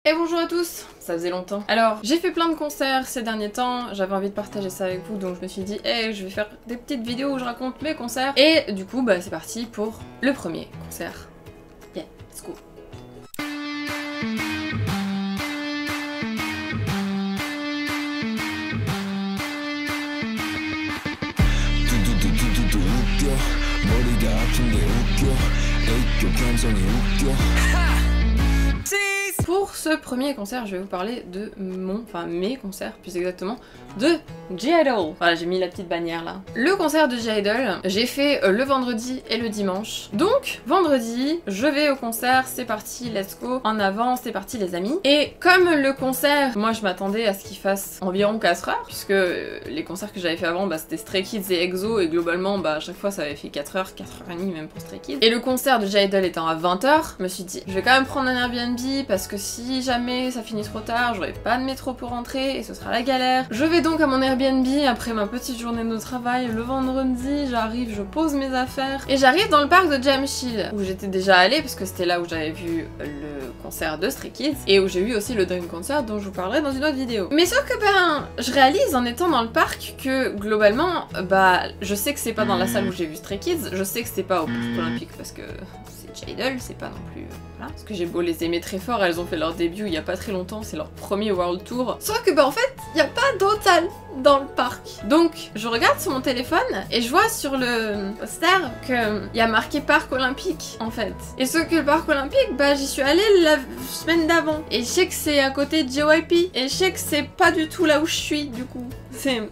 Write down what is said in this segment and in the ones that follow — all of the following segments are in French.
Et bonjour à tous, ça faisait longtemps. Alors, j'ai fait plein de concerts ces derniers temps, j'avais envie de partager ça avec vous, donc je me suis dit, hey, je vais faire des petites vidéos où je raconte mes concerts. Et du coup, bah c'est parti pour le premier concert. Yeah, let's go. Pour ce premier concert, je vais vous parler de mes concerts, plus exactement, de J-Idol. Voilà, j'ai mis la petite bannière là. Le concert de J-Idol, j'ai fait le vendredi et le dimanche. Donc, vendredi, je vais au concert, c'est parti, let's go. En avant, c'est parti les amis. Et comme le concert, moi je m'attendais à ce qu'il fasse environ 4 heures, puisque les concerts que j'avais fait avant, bah, c'était Stray Kids et EXO, et globalement, bah, à chaque fois ça avait fait 4 heures, 4h30 même pour Stray Kids. Et le concert de J-Idol étant à 20 h, je me suis dit, je vais quand même prendre un Airbnb, parce que si jamais ça finit trop tard, j'aurai pas de métro pour rentrer et ce sera la galère. Je vais donc à mon Airbnb après ma petite journée de travail le vendredi, j'arrive, je pose mes affaires et j'arrive dans le parc de Jamshid où j'étais déjà allée parce que c'était là où j'avais vu le concert de Stray Kids et où j'ai eu aussi le Dream Concert dont je vous parlerai dans une autre vidéo. Mais sauf que ben, je réalise en étant dans le parc que globalement, bah je sais que c'est pas dans la salle où j'ai vu Stray Kids, je sais que c'est pas au Parc Olympique parce que c'est J-Idol, c'est pas non plus... voilà. Parce que j'ai beau les aimer très fort, elles ont fait leur début il y a pas très longtemps, c'est leur premier World Tour. Sauf que bah en fait, il y a pas d'autres salles dans le parc. Donc, je regarde sur mon téléphone et je vois sur le poster qu'il y a marqué Parc Olympique en fait. Et ce que le Parc Olympique, bah j'y suis allée la semaine d'avant. Et je sais que c'est à côté de JYP. Et je sais que c'est pas du tout là où je suis du coup.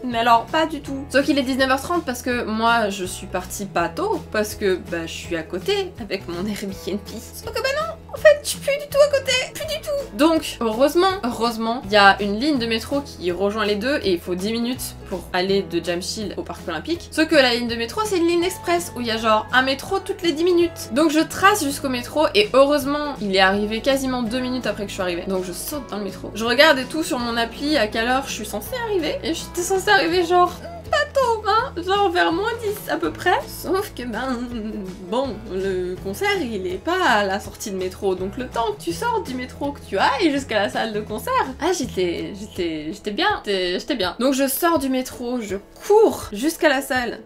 Mais alors, pas du tout. Sauf qu'il est 19h30 parce que moi, je suis partie pas tôt, parce que bah je suis à côté avec mon Airbnb. Sauf que bah non, en fait, je suis plus du tout à côté, plus du tout. Donc, heureusement, il y a une ligne de métro qui rejoint les deux et il faut 10 minutes pour aller de Jamshid au Parc Olympique. Sauf que la ligne de métro, c'est une ligne express où il y a genre un métro toutes les 10 minutes. Donc je trace jusqu'au métro et heureusement, il est arrivé quasiment 2 minutes après que je suis arrivée. Donc je saute dans le métro. Je regarde et tout sur mon appli à quelle heure je suis censée arriver. Et j'étais censée arriver genre... pas tôt, hein, genre vers -10 à peu près. Sauf que ben, bon, le concert il est pas à la sortie de métro, donc le temps que tu sors du métro, que tu ailles jusqu'à la salle de concert, ah j'étais bien. Donc je sors du métro, je cours jusqu'à la salle.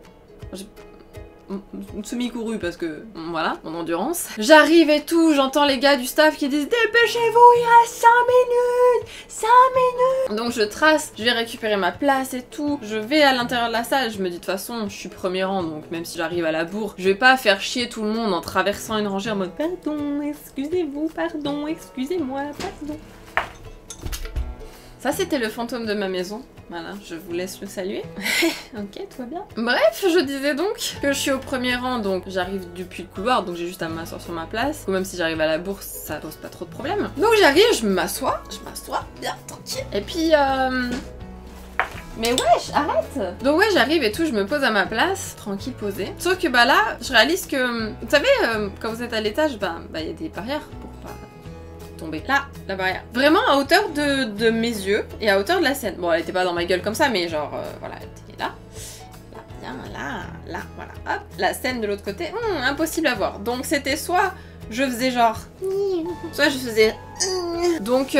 Semi-couru parce que, voilà, mon endurance. J'arrive et tout, j'entends les gars du staff qui disent dépêchez-vous, il reste 5 minutes 5 minutes. Donc je trace, je vais récupérer ma place et tout. Je vais à l'intérieur de la salle, je me dis de toute façon, je suis premier rang, donc même si j'arrive à la bourre, je vais pas faire chier tout le monde en traversant une rangée en mode pardon, excusez-vous, pardon, excusez-moi, pardon. Ça c'était le fantôme de ma maison. Voilà, je vous laisse le saluer. Ok, tout va bien. Bref, je disais donc que je suis au premier rang, donc j'arrive depuis le couloir, donc j'ai juste à m'asseoir sur ma place. Ou même si j'arrive à la bourse, ça pose pas trop de problème. Donc j'arrive, je m'assois bien, tranquille. Et puis mais wesh, arrête! Donc ouais, j'arrive et tout, je me pose à ma place, tranquille, posée. Sauf que bah là, je réalise que, vous savez, quand vous êtes à l'étage, bah y a des barrières pour pas... tomber. Là, la barrière. Vraiment à hauteur de mes yeux et à hauteur de la scène. Bon, elle était pas dans ma gueule comme ça, mais genre, voilà, elle était là. Là, bien, là, voilà. Hop, la scène de l'autre côté, impossible à voir. Donc c'était soit je faisais genre... soit je faisais... donc,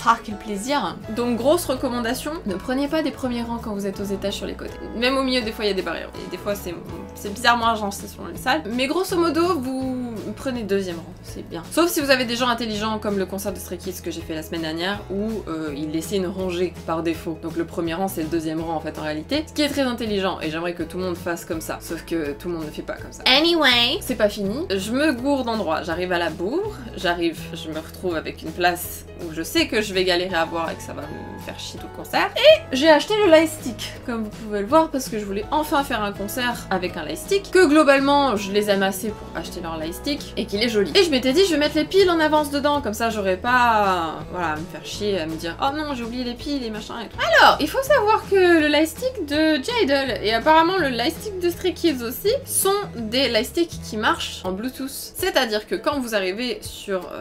ah, quel plaisir. Donc grosse recommandation, ne prenez pas des premiers rangs quand vous êtes aux étages sur les côtés. Même au milieu, des fois il y a des barrières. Et des fois c'est bizarrement agencé selon les salles. Mais grosso modo, vous prenez deuxième rang, c'est bien. Sauf si vous avez des gens intelligents comme le concert de Stray Kids que j'ai fait la semaine dernière où ils laissaient une rangée par défaut. Donc le premier rang c'est le deuxième rang en fait en réalité. Ce qui est très intelligent et j'aimerais que tout le monde fasse comme ça. Sauf que tout le monde ne fait pas comme ça. Anyway, c'est pas fini. Je me gourde d'endroit. J'arrive à la bourre, je me retrouve avec une place où je sais que je vais galérer à boire et que ça va me faire chier tout le concert. Et j'ai acheté le lightstick, comme vous pouvez le voir, parce que je voulais enfin faire un concert avec un lightstick, que globalement je les aime assez pour acheter leur lightstick, et qu'il est joli. Et je m'étais dit je vais mettre les piles en avance dedans, comme ça j'aurais pas, voilà, à me faire chier, à me dire oh non j'ai oublié les piles et machin et tout. Alors, il faut savoir que le lightstick de J-Idol, et apparemment le lightstick de Stray Kids aussi, sont des lightsticks qui marchent en Bluetooth. C'est-à-dire que quand vous arrivez sur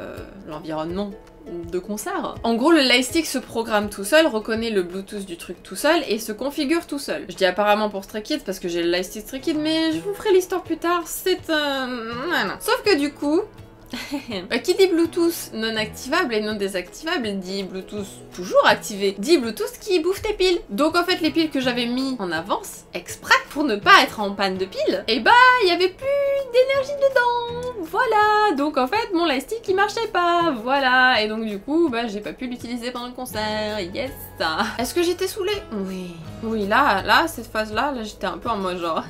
l'environnement de concert. En gros, le lightstick se programme tout seul, reconnaît le Bluetooth du truc tout seul et se configure tout seul. Je dis apparemment pour Stray Kids parce que j'ai le lightstick Stray Kids, mais je vous ferai l'histoire plus tard, c'est un... Sauf que du coup, Qui dit Bluetooth non activable et non désactivable dit Bluetooth toujours activé, dit Bluetooth qui bouffe tes piles. Donc en fait les piles que j'avais mis en avance exprès pour ne pas être en panne de piles, et bah il y avait plus d'énergie dedans, voilà. Donc en fait mon lightstick il marchait pas, voilà. Et donc du coup bah j'ai pas pu l'utiliser pendant le concert, yes. Est-ce que j'étais saoulée? Oui. Oui là cette phase là j'étais un peu en mode genre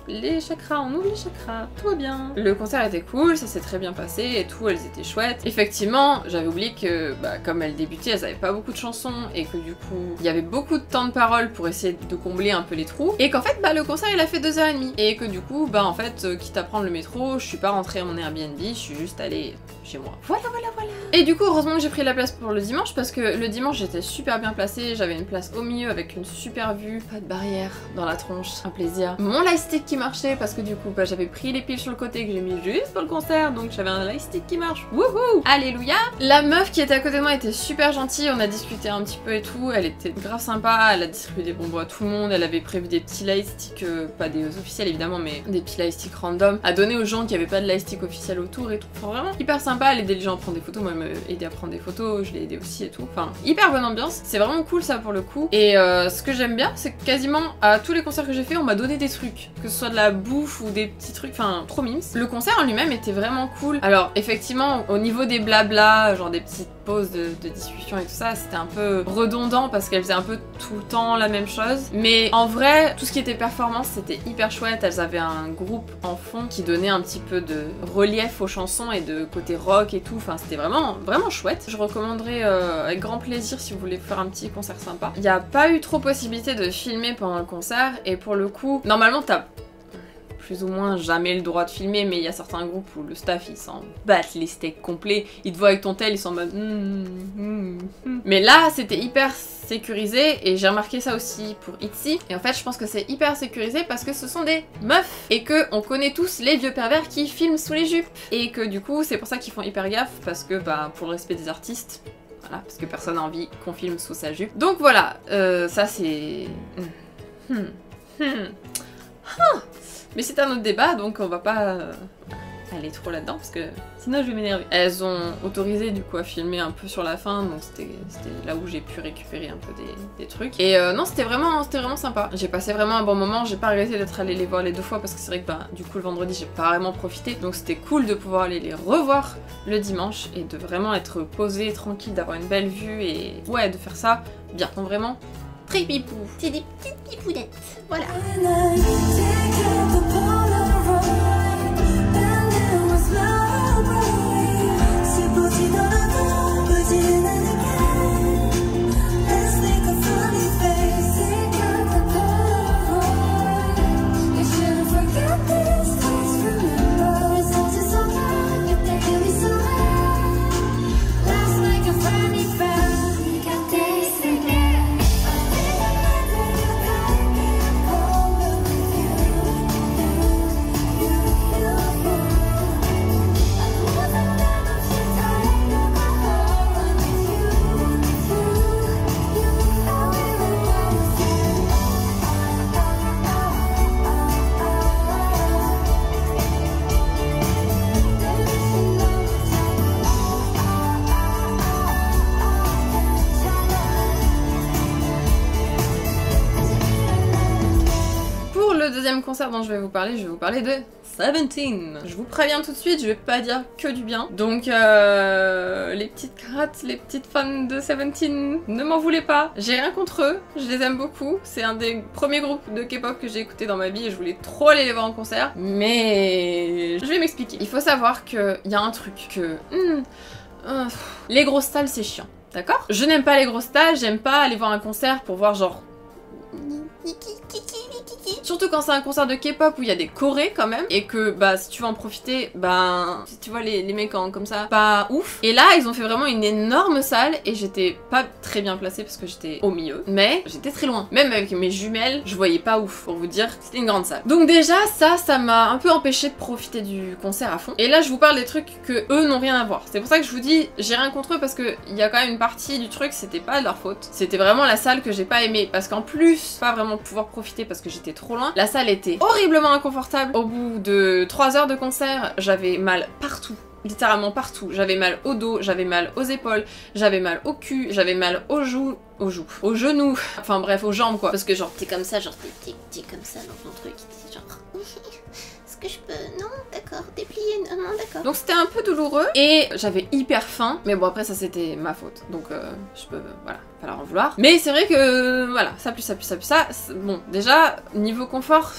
les chakras, on ouvre les chakras, tout va bien. Le concert était cool, ça s'est très bien passé et tout, elles étaient chouettes. Effectivement, j'avais oublié que bah, comme elles débutaient, elles avaient pas beaucoup de chansons et que du coup, il y avait beaucoup de temps de parole pour essayer de combler un peu les trous. Et qu'en fait, bah, le concert il a fait 2h30. Et que du coup, bah en fait, quitte à prendre le métro, je suis pas rentrée à mon Airbnb, je suis juste allée chez moi. Voilà. Et du coup, heureusement que j'ai pris la place pour le dimanche parce que le dimanche j'étais super bien placée, j'avais une place au milieu avec une super vue, pas de barrière dans la tronche, un plaisir. Mon lightstick qui marchait parce que du coup bah, j'avais pris les piles sur le côté que j'ai mis juste pour le concert, donc j'avais un lightstick qui marche. Wouhou, alléluia. La meuf qui était à côté de moi était super gentille, on a discuté un petit peu et tout, elle était grave sympa, elle a distribué des bonbons à tout le monde, elle avait prévu des petits lightsticks, pas des officiels évidemment, mais des petits lightsticks random à donner aux gens qui avaient pas de lightstick officiel autour et tout. Enfin vraiment hyper sympa, elle aidait les gens à prendre des photos, moi elle m'a aidé à prendre des photos, je l'ai aidé aussi et tout. Enfin hyper bonne ambiance, c'est vraiment cool ça pour le coup. Et ce que j'aime bien, c'est que quasiment à tous les concerts que j'ai fait, on m'a donné des trucs, que ce soit de la bouffe ou des petits trucs, enfin trop mimes. Le concert en lui-même était vraiment cool. Alors effectivement au niveau des blabla, genre des petites pauses de discussion et tout ça, c'était un peu redondant parce qu'elle faisait un peu tout le temps la même chose. Mais en vrai, tout ce qui était performance c'était hyper chouette. Elles avaient un groupe en fond qui donnait un petit peu de relief aux chansons et de côté rock et tout. Enfin c'était vraiment chouette. Je recommanderais avec grand plaisir si vous voulez faire un petit concert sympa. Il n'y a pas eu trop possibilité de filmer pendant le concert et pour le coup, normalement t'as plus ou moins jamais le droit de filmer, mais il y a certains groupes où le staff ils s'en battent les steaks complets, ils te voient avec ton tel, ils sont en mode Mais là c'était hyper sécurisé et j'ai remarqué ça aussi pour Itzy, et en fait je pense que c'est hyper sécurisé parce que ce sont des meufs et que on connaît tous les vieux pervers qui filment sous les jupes et que du coup c'est pour ça qu'ils font hyper gaffe parce que bah pour le respect des artistes, voilà, parce que personne n'a envie qu'on filme sous sa jupe. Donc voilà, ça c'est... Mais c'est un autre débat, donc on va pas aller trop là-dedans, parce que sinon je vais m'énerver. Elles ont autorisé du coup à filmer un peu sur la fin, donc c'était là où j'ai pu récupérer un peu des trucs. Et non, c'était vraiment sympa. J'ai passé vraiment un bon moment, j'ai pas regretté d'être allée les voir les 2 fois, parce que c'est vrai que bah, du coup le vendredi j'ai pas vraiment profité, donc c'était cool de pouvoir aller les revoir le dimanche, et de vraiment être posée, tranquille, d'avoir une belle vue, et ouais, de faire ça bien. Donc vraiment, très pipou. C'est des petites pipounettes, voilà. Deuxième concert dont je vais vous parler de Seventeen. Je vous préviens tout de suite, je vais pas dire que du bien. Donc les petites crates, les petites fans de Seventeen, ne m'en voulez pas. J'ai rien contre eux, je les aime beaucoup. C'est un des premiers groupes de K-pop que j'ai écouté dans ma vie et je voulais trop aller les voir en concert. Mais je vais m'expliquer. Il faut savoir qu'il y a un truc que... les grosses salles c'est chiant, d'accord? Je n'aime pas les grosses salles, j'aime pas aller voir un concert pour voir genre... Surtout quand c'est un concert de K-pop où il y a des chorés quand même, et que bah si tu veux en profiter, bah si tu vois les mecs comme ça, pas ouf. Et là ils ont fait vraiment une énorme salle et j'étais pas très bien placée parce que j'étais au milieu, mais j'étais très loin. Même avec mes jumelles, je voyais pas ouf, pour vous dire, c'était une grande salle. Donc déjà ça m'a un peu empêché de profiter du concert à fond. Et là je vous parle des trucs que eux n'ont rien à voir. C'est pour ça que je vous dis, j'ai rien contre eux parce que il y a quand même une partie du truc, c'était pas de leur faute. C'était vraiment la salle que j'ai pas aimée parce qu'en plus, pas vraiment pouvoir profiter parce que j'étais était trop loin. La salle était horriblement inconfortable. Au bout de 3 heures de concert, j'avais mal partout. Littéralement partout. J'avais mal au dos, j'avais mal aux épaules, j'avais mal au cul, j'avais mal aux joues, aux genoux, enfin bref, aux jambes quoi. Parce que genre t'es comme ça, genre t'es comme ça dans ton truc, t'es genre est-ce que je peux, non d'accord, déplier, non d'accord. Donc c'était un peu douloureux et j'avais hyper faim, mais bon après ça c'était ma faute, donc je peux, voilà, pas leur en vouloir. Mais c'est vrai que voilà, ça plus ça plus ça plus ça, bon déjà niveau confort,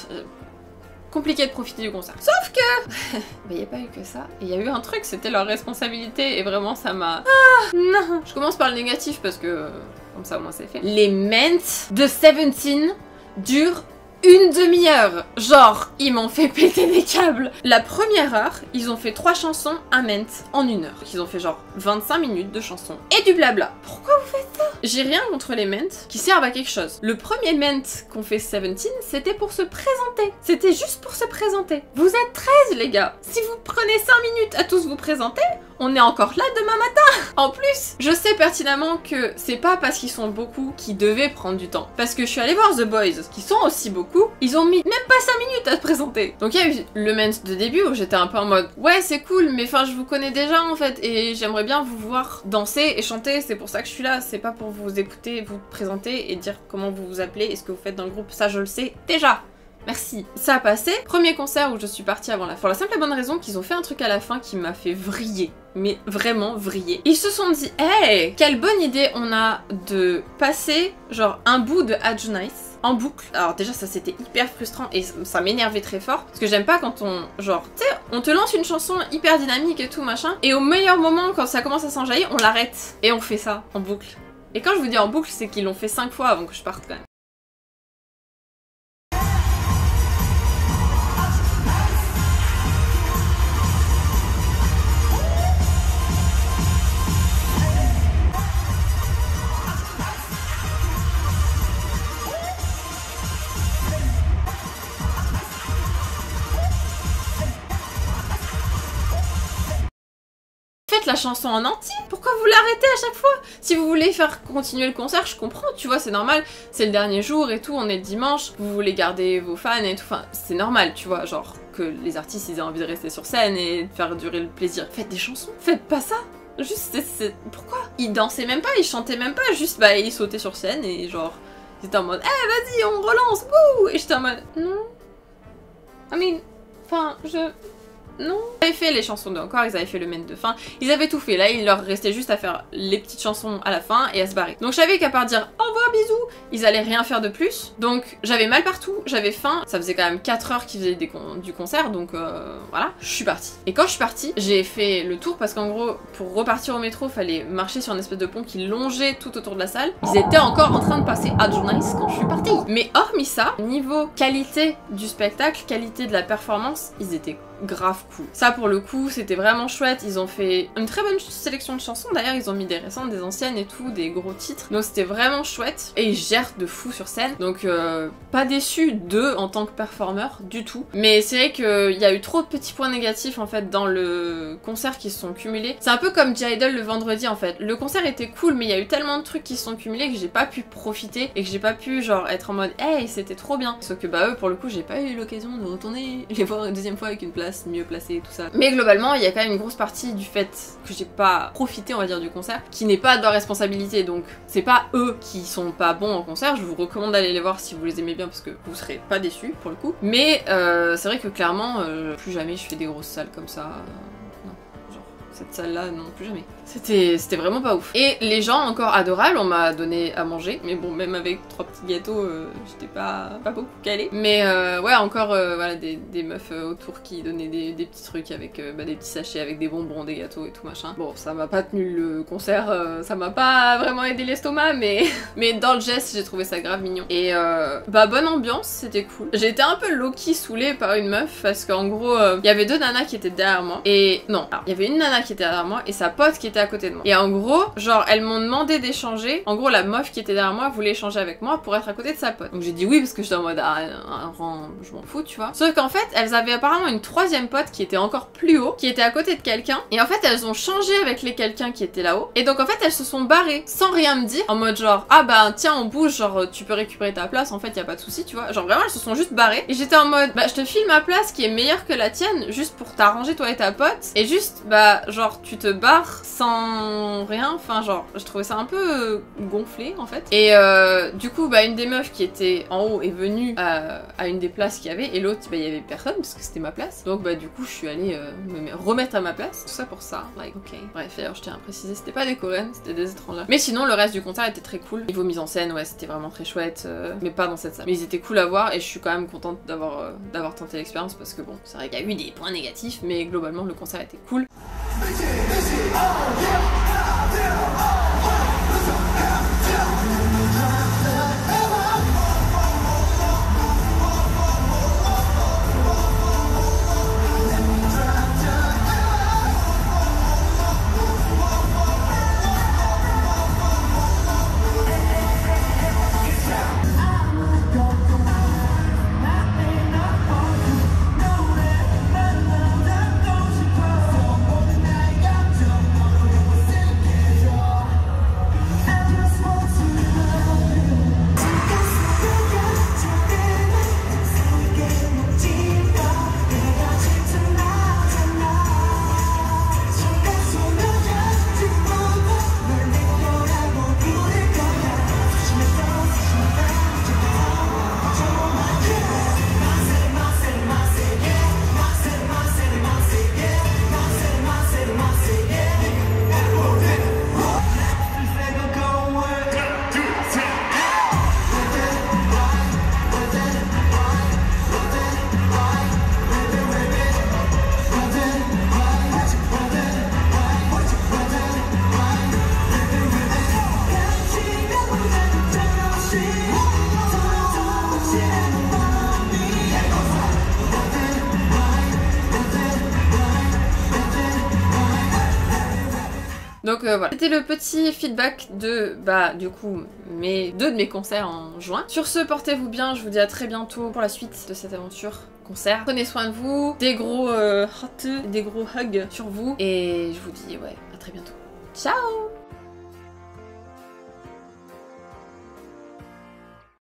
compliqué de profiter du concert. Sauf que il n'y a pas eu que ça. Il y a eu un truc, c'était leur responsabilité et vraiment ça m'a... Ah non. Je commence par le négatif parce que comme ça au moins c'est fait. Les ments de 17 durent une demi-heure. Genre, ils m'ont fait péter des câbles. La première heure, ils ont fait 3 chansons à ment en 1 heure. Ils ont fait genre 25 minutes de chansons et du blabla. Pourquoi vous faites ça? J'ai rien contre les ments qui servent à quelque chose. Le premier ment qu'on fait 17, c'était pour se présenter. C'était juste pour se présenter. Vous êtes 13 les gars. Si vous prenez 5 minutes à tous vous présenter, on est encore là demain matin. En plus, je sais pertinemment que c'est pas parce qu'ils sont beaucoup qu'ils devaient prendre du temps. Parce que je suis allée voir The Boys, qui sont aussi beaucoup, ils ont mis même pas 5 minutes à se présenter. Donc il y a eu le ment de début où j'étais un peu en mode ouais c'est cool mais enfin je vous connais déjà en fait et j'aimerais bien vous voir danser et chanter, c'est pour ça que je suis là, c'est pas pour vous écouter, vous présenter et dire comment vous vous appelez et ce que vous faites dans le groupe, ça je le sais déjà. Merci. Ça a passé. Premier concert où je suis partie avant la fin. Pour la simple et bonne raison qu'ils ont fait un truc à la fin qui m'a fait vriller. Mais vraiment vriller. Ils se sont dit, hey, quelle bonne idée on a de passer genre un bout de Adjunice en boucle. Alors déjà ça c'était hyper frustrant et ça m'énervait très fort. Parce que j'aime pas quand on, genre, tu sais, on te lance une chanson hyper dynamique et tout machin. Et au meilleur moment quand ça commence à s'enjailler, on l'arrête. Et on fait ça en boucle. Et quand je vous dis en boucle, c'est qu'ils l'ont fait 5 fois avant que je parte quand même. Faites la chanson en entier. Pourquoi vous l'arrêtez à chaque fois? Si vous voulez faire continuer le concert, je comprends, tu vois, c'est normal. C'est le dernier jour et tout, on est le dimanche. Vous voulez garder vos fans et tout. Enfin, c'est normal, tu vois, genre que les artistes ils aient envie de rester sur scène et de faire durer le plaisir. Faites des chansons. Faites pas ça. Juste, pourquoi? Ils dansaient même pas, ils chantaient même pas. Juste, bah, ils sautaient sur scène et genre, ils étaient en mode, eh, vas-y, on relance, wouh! Et j'étais en mode, non. I mean, enfin, non. Ils avaient fait les chansons de encore, ils avaient fait le ment de fin, ils avaient tout fait. Là, il leur restait juste à faire les petites chansons à la fin et à se barrer. Donc je savais qu'à part dire au revoir, bisous, ils allaient rien faire de plus. Donc j'avais mal partout, j'avais faim. Ça faisait quand même 4 heures qu'ils faisaient du concert, donc voilà. Je suis partie. Et quand je suis partie, j'ai fait le tour parce qu'en gros, pour repartir au métro, fallait marcher sur une espèce de pont qui longeait tout autour de la salle. Ils étaient encore en train de passer Adjunice quand je suis partie. Mais hormis ça, niveau qualité du spectacle, qualité de la performance, ils étaient grave cool. Ça pour le coup c'était vraiment chouette, ils ont fait une très bonne sélection de chansons, d'ailleurs ils ont mis des récentes, des anciennes et tout, des gros titres, donc c'était vraiment chouette et ils gèrent de fou sur scène, donc pas déçu d'eux en tant que performeur du tout, mais c'est vrai qu'il y a eu trop de petits points négatifs en fait dans le concert qui se sont cumulés. C'est un peu comme G-Idol le vendredi en fait, le concert était cool mais il y a eu tellement de trucs qui se sont cumulés que j'ai pas pu profiter et que j'ai pas pu genre être en mode hey c'était trop bien, sauf que bah eux pour le coup j'ai pas eu l'occasion de retourner les voir une deuxième fois avec une place mieux placée et tout ça. Mais globalement, il y a quand même une grosse partie du fait que j'ai pas profité, on va dire, du concert, qui n'est pas de leur responsabilité. Donc, c'est pas eux qui sont pas bons en concert. Je vous recommande d'aller les voir si vous les aimez bien parce que vous serez pas déçus pour le coup. Mais c'est vrai que clairement, plus jamais je fais des grosses salles comme ça. Non, genre cette salle-là, non, plus jamais. C'était vraiment pas ouf. Et les gens encore adorables, on m'a donné à manger, mais bon, même avec 3 petits gâteaux, j'étais pas beaucoup calée. Mais ouais, encore voilà, des meufs autour qui donnaient des petits trucs avec des petits sachets avec des bonbons, des gâteaux et tout machin. Bon, ça m'a pas tenu le concert, ça m'a pas vraiment aidé l'estomac, mais dans le geste, j'ai trouvé ça grave mignon. Et bah bonne ambiance, c'était cool. J'ai été un peu low-key saoulée par une meuf, parce qu'en gros, il y avait 2 nanas qui étaient derrière moi. Et non, il y avait une nana qui était derrière moi et sa pote qui était à côté de moi. Et en gros, genre elles m'ont demandé d'échanger. En gros, la meuf qui était derrière moi voulait échanger avec moi pour être à côté de sa pote. Donc j'ai dit oui parce que j'étais en mode un rang, je m'en fous, tu vois. Sauf qu'en fait, elles avaient apparemment une troisième pote qui était encore plus haut, qui était à côté de quelqu'un. Et en fait, elles ont changé avec les quelqu'un qui était là-haut. Et donc en fait, elles se sont barrées sans rien me dire, en mode genre ah bah tiens on bouge, genre tu peux récupérer ta place, en fait y a pas de souci, tu vois. Genre vraiment elles se sont juste barrées. Et j'étais en mode bah je te file ma place qui est meilleure que la tienne juste pour t'arranger toi et ta pote. Et juste bah genre tu te barres sans rien. Enfin genre je trouvais ça un peu gonflé en fait. Et du coup bah une des meufs qui était en haut est venue à une des places qu'il y avait et l'autre bah il y avait personne parce que c'était ma place. Donc bah du coup je suis allée me remettre à ma place. Tout ça pour ça. Like ok. Bref alors je tiens à préciser c'était pas des coréennes, c'était des étrangers. Mais sinon le reste du concert était très cool. Niveau mise en scène ouais c'était vraiment très chouette. Mais pas dans cette salle. Mais ils étaient cool à voir et je suis quand même contente d'avoir tenté l'expérience parce que bon c'est vrai qu'il y a eu des points négatifs mais globalement le concert était cool. Donc voilà, c'était le petit feedback de, bah du coup, deux de mes concerts en juin. Sur ce, portez-vous bien, je vous dis à très bientôt pour la suite de cette aventure concert. Prenez soin de vous, des gros des gros hugs sur vous, et je vous dis ouais, à très bientôt. Ciao!